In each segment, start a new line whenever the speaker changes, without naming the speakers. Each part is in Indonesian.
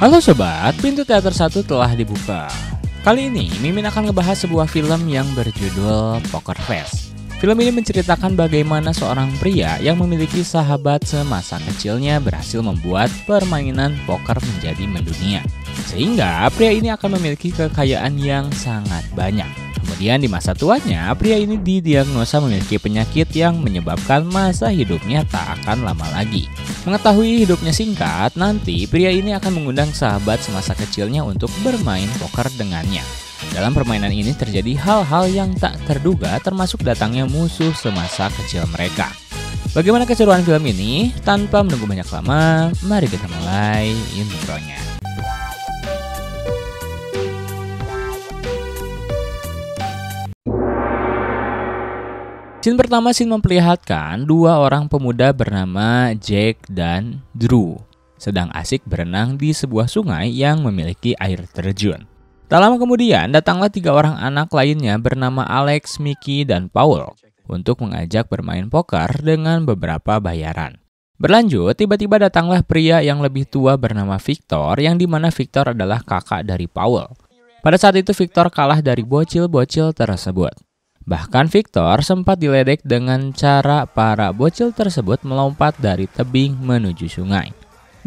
Halo sobat, pintu teater 1 telah dibuka. Kali ini Mimin akan ngebahas sebuah film yang berjudul Poker Face. Film ini menceritakan bagaimana seorang pria yang memiliki sahabat semasa kecilnya berhasil membuat permainan poker menjadi mendunia. Sehingga pria ini akan memiliki kekayaan yang sangat banyak. Kemudian di masa tuanya, pria ini didiagnosa memiliki penyakit yang menyebabkan masa hidupnya tak akan lama lagi. Mengetahui hidupnya singkat, nanti pria ini akan mengundang sahabat semasa kecilnya untuk bermain poker dengannya. Dalam permainan ini terjadi hal-hal yang tak terduga, termasuk datangnya musuh semasa kecil mereka. Bagaimana keseruan film ini? Tanpa menunggu banyak lama, mari kita mulai intronya. Scene pertama memperlihatkan dua orang pemuda bernama Jack dan Drew sedang asik berenang di sebuah sungai yang memiliki air terjun. Tak lama kemudian datanglah tiga orang anak lainnya bernama Alex, Mickey, dan Paul untuk mengajak bermain poker dengan beberapa bayaran. Berlanjut, tiba-tiba datanglah pria yang lebih tua bernama Victor, yang dimana Victor adalah kakak dari Paul. Pada saat itu Victor kalah dari bocil-bocil tersebut. Bahkan Victor sempat diledek dengan cara para bocil tersebut melompat dari tebing menuju sungai.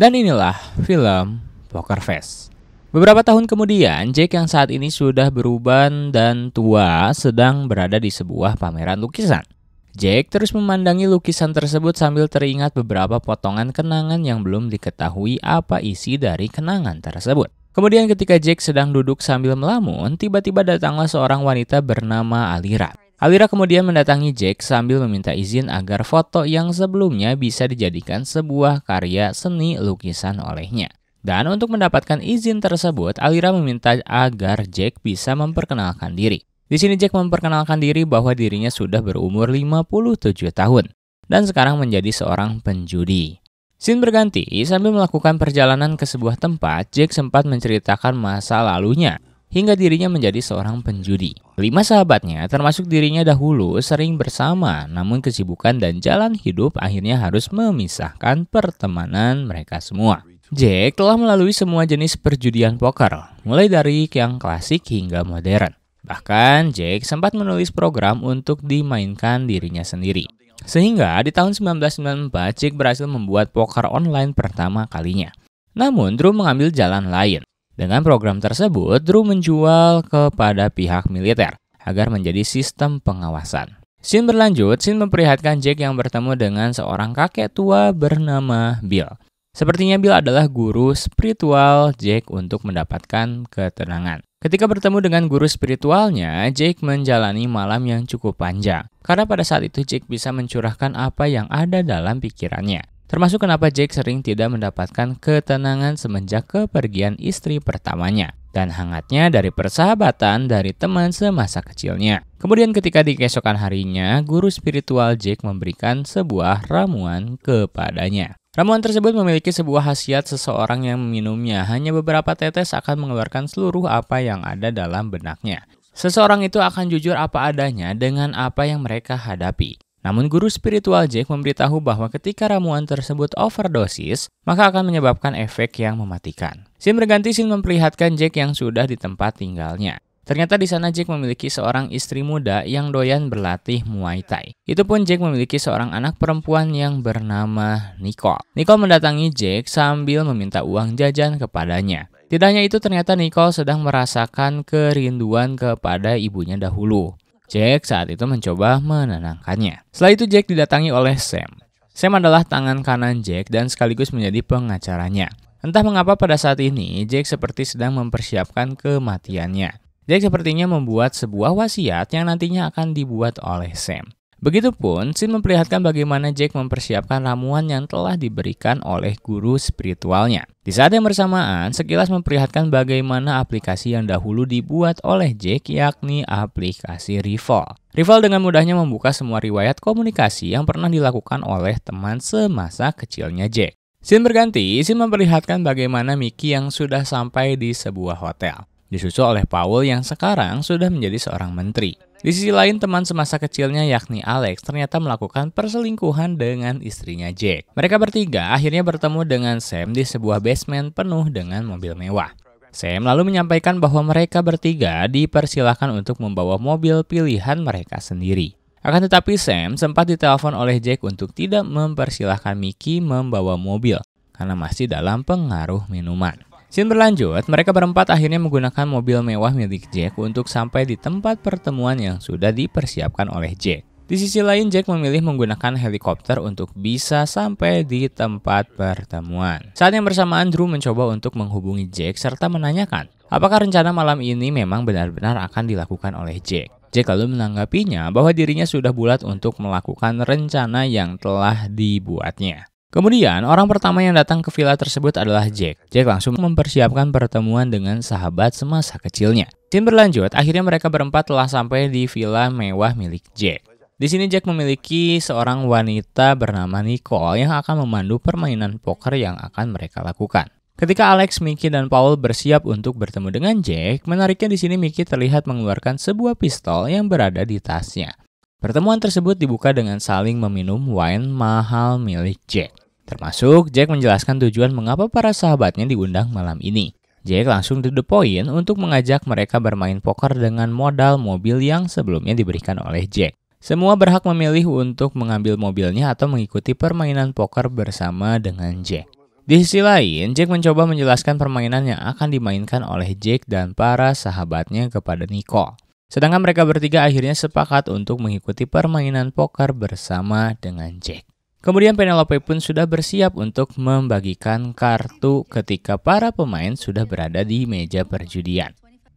Dan inilah film Poker Face. Beberapa tahun kemudian, Jack yang saat ini sudah beruban dan tua sedang berada di sebuah pameran lukisan. Jack terus memandangi lukisan tersebut sambil teringat beberapa potongan kenangan yang belum diketahui apa isi dari kenangan tersebut. Kemudian ketika Jack sedang duduk sambil melamun, tiba-tiba datanglah seorang wanita bernama Alira. Alira kemudian mendatangi Jack sambil meminta izin agar foto yang sebelumnya bisa dijadikan sebuah karya seni lukisan olehnya. Dan untuk mendapatkan izin tersebut, Alira meminta agar Jack bisa memperkenalkan diri. Di sini Jack memperkenalkan diri bahwa dirinya sudah berumur 57 tahun dan sekarang menjadi seorang penjudi. Scene berganti, sambil melakukan perjalanan ke sebuah tempat, Jack sempat menceritakan masa lalunya hingga dirinya menjadi seorang penjudi. 5 sahabatnya, termasuk dirinya dahulu, sering bersama, namun kesibukan dan jalan hidup akhirnya harus memisahkan pertemanan mereka semua. Jack telah melalui semua jenis perjudian poker, mulai dari yang klasik hingga modern. Bahkan Jack sempat menulis program untuk dimainkan dirinya sendiri. Sehingga di tahun 1994, Jack berhasil membuat poker online pertama kalinya. Namun, Drew mengambil jalan lain. Dengan program tersebut, Drew menjual kepada pihak militer agar menjadi sistem pengawasan. Scene berlanjut, scene memperlihatkan Jack yang bertemu dengan seorang kakek tua bernama Bill. Sepertinya Bill adalah guru spiritual Jack untuk mendapatkan ketenangan. Ketika bertemu dengan guru spiritualnya, Jack menjalani malam yang cukup panjang. Karena pada saat itu Jack bisa mencurahkan apa yang ada dalam pikirannya. Termasuk kenapa Jack sering tidak mendapatkan ketenangan semenjak kepergian istri pertamanya. Dan hangatnya dari persahabatan dari teman semasa kecilnya. Kemudian ketika di keesokan harinya, guru spiritual Jack memberikan sebuah ramuan kepadanya. Ramuan tersebut memiliki sebuah khasiat seseorang yang meminumnya hanya beberapa tetes akan mengeluarkan seluruh apa yang ada dalam benaknya. Seseorang itu akan jujur apa adanya dengan apa yang mereka hadapi. Namun guru spiritual Jack memberitahu bahwa ketika ramuan tersebut overdosis, maka akan menyebabkan efek yang mematikan. Scene berganti, scene memperlihatkan Jack yang sudah di tempat tinggalnya. Ternyata di sana Jack memiliki seorang istri muda yang doyan berlatih Muay Thai. Itu pun Jack memiliki seorang anak perempuan yang bernama Nicole. Nicole mendatangi Jack sambil meminta uang jajan kepadanya. Tidak hanya itu, ternyata Nicole sedang merasakan kerinduan kepada ibunya dahulu. Jack saat itu mencoba menenangkannya. Setelah itu Jack didatangi oleh Sam. Sam adalah tangan kanan Jack dan sekaligus menjadi pengacaranya. Entah mengapa pada saat ini Jack seperti sedang mempersiapkan kematiannya. Jack sepertinya membuat sebuah wasiat yang nantinya akan dibuat oleh Sam. Begitupun, scene memperlihatkan bagaimana Jack mempersiapkan ramuan yang telah diberikan oleh guru spiritualnya. Di saat yang bersamaan, sekilas memperlihatkan bagaimana aplikasi yang dahulu dibuat oleh Jack, yakni aplikasi Rival. Rival dengan mudahnya membuka semua riwayat komunikasi yang pernah dilakukan oleh teman semasa kecilnya Jack. Scene berganti, scene memperlihatkan bagaimana Mickey yang sudah sampai di sebuah hotel. disusul oleh Paul yang sekarang sudah menjadi seorang menteri. Di sisi lain, teman semasa kecilnya yakni Alex ternyata melakukan perselingkuhan dengan istrinya Jack. Mereka bertiga akhirnya bertemu dengan Sam di sebuah basement penuh dengan mobil mewah. Sam lalu menyampaikan bahwa mereka bertiga dipersilahkan untuk membawa mobil pilihan mereka sendiri. Akan tetapi Sam sempat ditelepon oleh Jack untuk tidak mempersilahkan Mickey membawa mobil karena masih dalam pengaruh minuman. Scene berlanjut, mereka berempat akhirnya menggunakan mobil mewah milik Jack untuk sampai di tempat pertemuan yang sudah dipersiapkan oleh Jack. Di sisi lain, Jack memilih menggunakan helikopter untuk bisa sampai di tempat pertemuan. Saat yang bersamaan, Drew mencoba untuk menghubungi Jack serta menanyakan apakah rencana malam ini memang benar-benar akan dilakukan oleh Jack. Jack lalu menanggapinya bahwa dirinya sudah bulat untuk melakukan rencana yang telah dibuatnya. Kemudian, orang pertama yang datang ke villa tersebut adalah Jack. Jack langsung mempersiapkan pertemuan dengan sahabat semasa kecilnya. Scene berlanjut, akhirnya mereka berempat telah sampai di villa mewah milik Jack. Di sini Jack memiliki seorang wanita bernama Nicole yang akan memandu permainan poker yang akan mereka lakukan. Ketika Alex, Mickey, dan Paul bersiap untuk bertemu dengan Jack, menariknya di sini Mickey terlihat mengeluarkan sebuah pistol yang berada di tasnya. Pertemuan tersebut dibuka dengan saling meminum wine mahal milik Jack. Termasuk Jack menjelaskan tujuan mengapa para sahabatnya diundang malam ini. Jack langsung to the point untuk mengajak mereka bermain poker dengan modal mobil yang sebelumnya diberikan oleh Jack. Semua berhak memilih untuk mengambil mobilnya atau mengikuti permainan poker bersama dengan Jack. Di sisi lain, Jack mencoba menjelaskan permainan yang akan dimainkan oleh Jack dan para sahabatnya kepada Nicole. Sedangkan mereka bertiga akhirnya sepakat untuk mengikuti permainan poker bersama dengan Jack. Kemudian Penelope pun sudah bersiap untuk membagikan kartu ketika para pemain sudah berada di meja perjudian.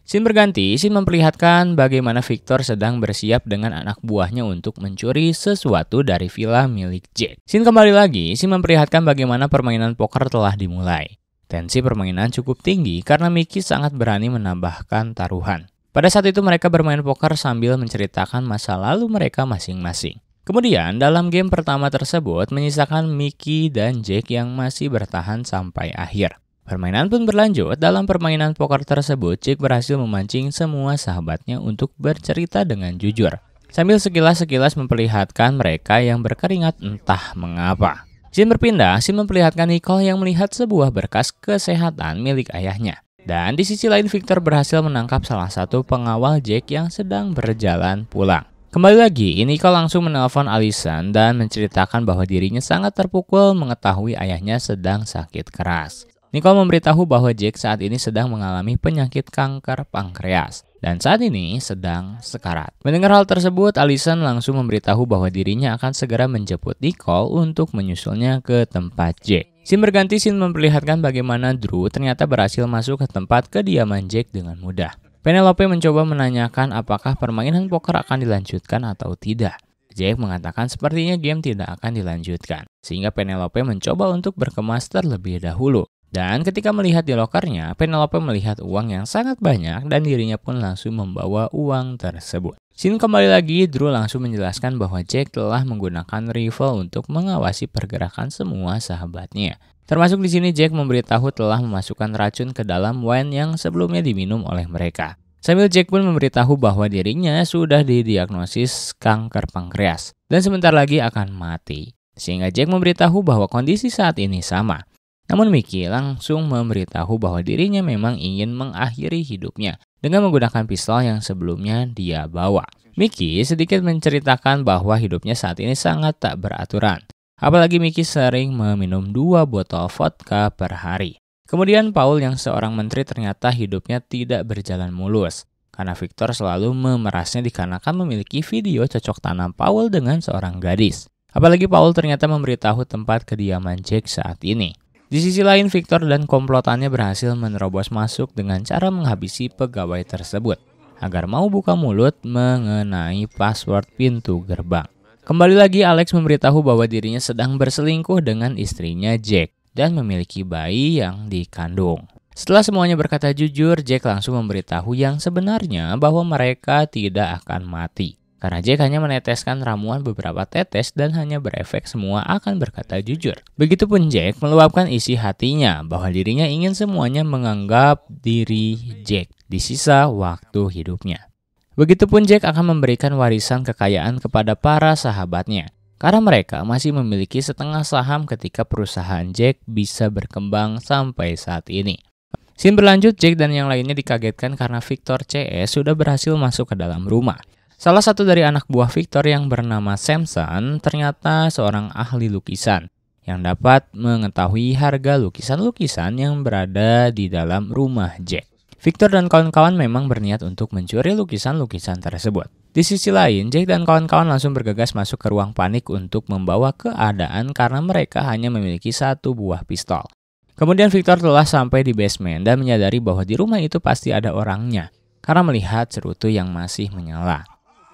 Scene berganti, scene memperlihatkan bagaimana Victor sedang bersiap dengan anak buahnya untuk mencuri sesuatu dari villa milik Jack. Scene kembali lagi, scene memperlihatkan bagaimana permainan poker telah dimulai. Tensi permainan cukup tinggi karena Mickey sangat berani menambahkan taruhan. Pada saat itu mereka bermain poker sambil menceritakan masa lalu mereka masing-masing. Kemudian dalam game pertama tersebut menyisakan Mickey dan Jack yang masih bertahan sampai akhir. Permainan pun berlanjut. Dalam permainan poker tersebut, Jack berhasil memancing semua sahabatnya untuk bercerita dengan jujur, sambil sekilas-sekilas memperlihatkan mereka yang berkeringat entah mengapa. Scene berpindah, scene memperlihatkan Nicole yang melihat sebuah berkas kesehatan milik ayahnya. Dan di sisi lain, Victor berhasil menangkap salah satu pengawal Jack yang sedang berjalan pulang. Kembali lagi, Nicole langsung menelpon Allison dan menceritakan bahwa dirinya sangat terpukul mengetahui ayahnya sedang sakit keras. Nicole memberitahu bahwa Jack saat ini sedang mengalami penyakit kanker pankreas dan saat ini sedang sekarat. Mendengar hal tersebut, Allison langsung memberitahu bahwa dirinya akan segera menjemput Nicole untuk menyusulnya ke tempat Jack. Scene berganti, scene memperlihatkan bagaimana Drew ternyata berhasil masuk ke tempat kediaman Jack dengan mudah. Penelope mencoba menanyakan apakah permainan poker akan dilanjutkan atau tidak. Jack mengatakan sepertinya game tidak akan dilanjutkan, sehingga Penelope mencoba untuk berkemas terlebih dahulu. Dan ketika melihat di lokernya, Penelope melihat uang yang sangat banyak dan dirinya pun langsung membawa uang tersebut. Scene kembali lagi, Drew langsung menjelaskan bahwa Jack telah menggunakan rifle untuk mengawasi pergerakan semua sahabatnya. Termasuk di sini Jack memberitahu telah memasukkan racun ke dalam wine yang sebelumnya diminum oleh mereka. Sambil Jack pun memberitahu bahwa dirinya sudah didiagnosis kanker pankreas dan sebentar lagi akan mati. Sehingga Jack memberitahu bahwa kondisi saat ini sama. Namun Mickey langsung memberitahu bahwa dirinya memang ingin mengakhiri hidupnya dengan menggunakan pistol yang sebelumnya dia bawa. Mickey sedikit menceritakan bahwa hidupnya saat ini sangat tak beraturan. Apalagi Mickey sering meminum 2 botol vodka per hari. Kemudian Paul yang seorang menteri ternyata hidupnya tidak berjalan mulus karena Victor selalu memerasnya dikarenakan memiliki video cocok tanam Paul dengan seorang gadis. Apalagi Paul ternyata memberitahu tempat kediaman Jack saat ini. Di sisi lain, Victor dan komplotannya berhasil menerobos masuk dengan cara menghabisi pegawai tersebut agar mau buka mulut mengenai password pintu gerbang. Kembali lagi, Alex memberitahu bahwa dirinya sedang berselingkuh dengan istrinya Jack dan memiliki bayi yang dikandung. Setelah semuanya berkata jujur, Jack langsung memberitahu yang sebenarnya bahwa mereka tidak akan mati. Karena Jack hanya meneteskan ramuan beberapa tetes dan hanya berefek semua akan berkata jujur. Begitupun Jack meluapkan isi hatinya bahwa dirinya ingin semuanya menganggap diri Jack di sisa waktu hidupnya. Begitupun Jack akan memberikan warisan kekayaan kepada para sahabatnya. Karena mereka masih memiliki setengah saham ketika perusahaan Jack bisa berkembang sampai saat ini. Scene berlanjut, Jack dan yang lainnya dikagetkan karena Victor CS sudah berhasil masuk ke dalam rumah. Salah satu dari anak buah Victor yang bernama Samson ternyata seorang ahli lukisan yang dapat mengetahui harga lukisan-lukisan yang berada di dalam rumah Jack. Victor dan kawan-kawan memang berniat untuk mencuri lukisan-lukisan tersebut. Di sisi lain, Jack dan kawan-kawan langsung bergegas masuk ke ruang panik untuk membawa keadaan karena mereka hanya memiliki satu buah pistol. Kemudian Victor telah sampai di basement dan menyadari bahwa di rumah itu pasti ada orangnya karena melihat cerutu yang masih menyala.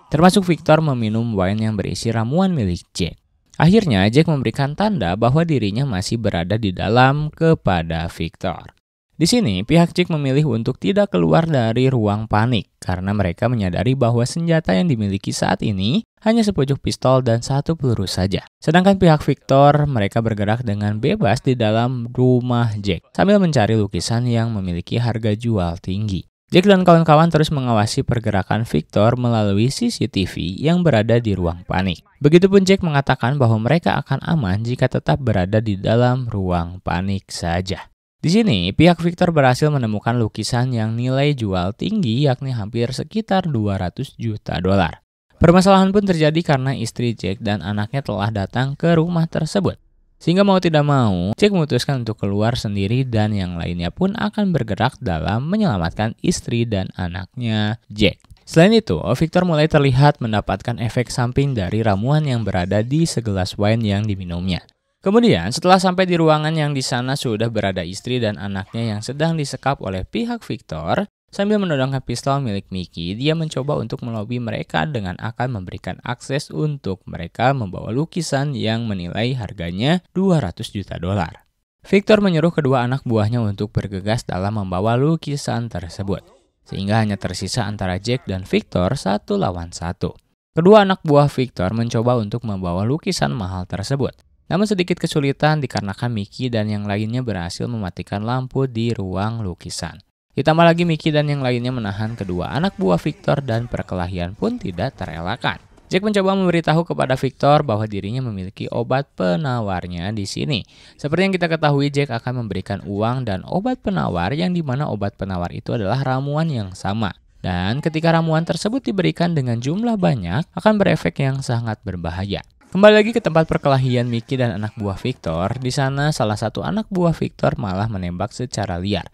Termasuk Victor meminum wine yang berisi ramuan milik Jack. Akhirnya Jack memberikan tanda bahwa dirinya masih berada di dalam kepada Victor. Di sini pihak Jack memilih untuk tidak keluar dari ruang panik karena mereka menyadari bahwa senjata yang dimiliki saat ini hanya sepucuk pistol dan satu peluru saja. Sedangkan pihak Victor mereka bergerak dengan bebas di dalam rumah Jack sambil mencari lukisan yang memiliki harga jual tinggi. Jack dan kawan-kawan terus mengawasi pergerakan Victor melalui CCTV yang berada di ruang panik. Begitupun Jack mengatakan bahwa mereka akan aman jika tetap berada di dalam ruang panik saja. Di sini, pihak Victor berhasil menemukan lukisan yang nilai jual tinggi yakni hampir sekitar 200 juta dolar. Permasalahan pun terjadi karena istri Jack dan anaknya telah datang ke rumah tersebut. Sehingga mau tidak mau, Jack memutuskan untuk keluar sendiri dan yang lainnya pun akan bergerak dalam menyelamatkan istri dan anaknya Jack. Selain itu, Victor mulai terlihat mendapatkan efek samping dari ramuan yang berada di segelas wine yang diminumnya. Kemudian, setelah sampai di ruangan yang di sana sudah berada istri dan anaknya yang sedang disekap oleh pihak Victor, sambil menodongkan pistol milik Mickey, dia mencoba untuk melobi mereka dengan akan memberikan akses untuk mereka membawa lukisan yang menilai harganya 200 juta dolar. Victor menyuruh kedua anak buahnya untuk bergegas dalam membawa lukisan tersebut, sehingga hanya tersisa antara Jack dan Victor 1 lawan 1. Kedua anak buah Victor mencoba untuk membawa lukisan mahal tersebut, namun sedikit kesulitan dikarenakan Mickey dan yang lainnya berhasil mematikan lampu di ruang lukisan. Ditambah lagi Mickey dan yang lainnya menahan kedua anak buah Victor dan perkelahian pun tidak terelakkan. Jack mencoba memberitahu kepada Victor bahwa dirinya memiliki obat penawarnya di sini. Seperti yang kita ketahui, Jack akan memberikan uang dan obat penawar yang dimana obat penawar itu adalah ramuan yang sama. Dan ketika ramuan tersebut diberikan dengan jumlah banyak, akan berefek yang sangat berbahaya. Kembali lagi ke tempat perkelahian Mickey dan anak buah Victor. Di sana salah satu anak buah Victor malah menembak secara liar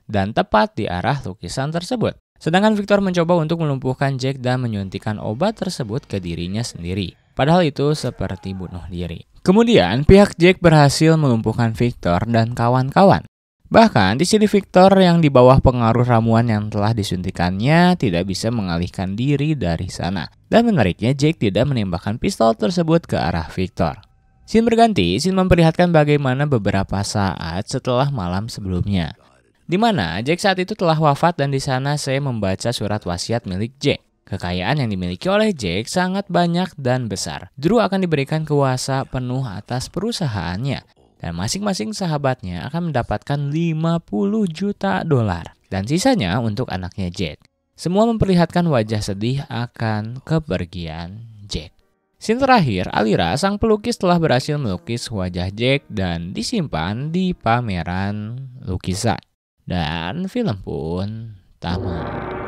dan tepat di arah lukisan tersebut. Sedangkan Victor mencoba untuk melumpuhkan Jack dan menyuntikkan obat tersebut ke dirinya sendiri. Padahal itu seperti bunuh diri. Kemudian pihak Jack berhasil melumpuhkan Victor dan kawan-kawan. Bahkan di sini Victor yang di bawah pengaruh ramuan yang telah disuntikannya tidak bisa mengalihkan diri dari sana. Dan menariknya Jack tidak menembakkan pistol tersebut ke arah Victor. Scene berganti, scene memperlihatkan bagaimana beberapa saat setelah malam sebelumnya, di mana Jack saat itu telah wafat dan di sana saya membaca surat wasiat milik Jack. Kekayaan yang dimiliki oleh Jack sangat banyak dan besar. Drew akan diberikan kuasa penuh atas perusahaannya dan masing-masing sahabatnya akan mendapatkan 50 juta dolar dan sisanya untuk anaknya Jack. Semua memperlihatkan wajah sedih akan kepergian Jack. Scene terakhir, Alira sang pelukis telah berhasil melukis wajah Jack dan disimpan di pameran lukisan. Dan film pun tamat.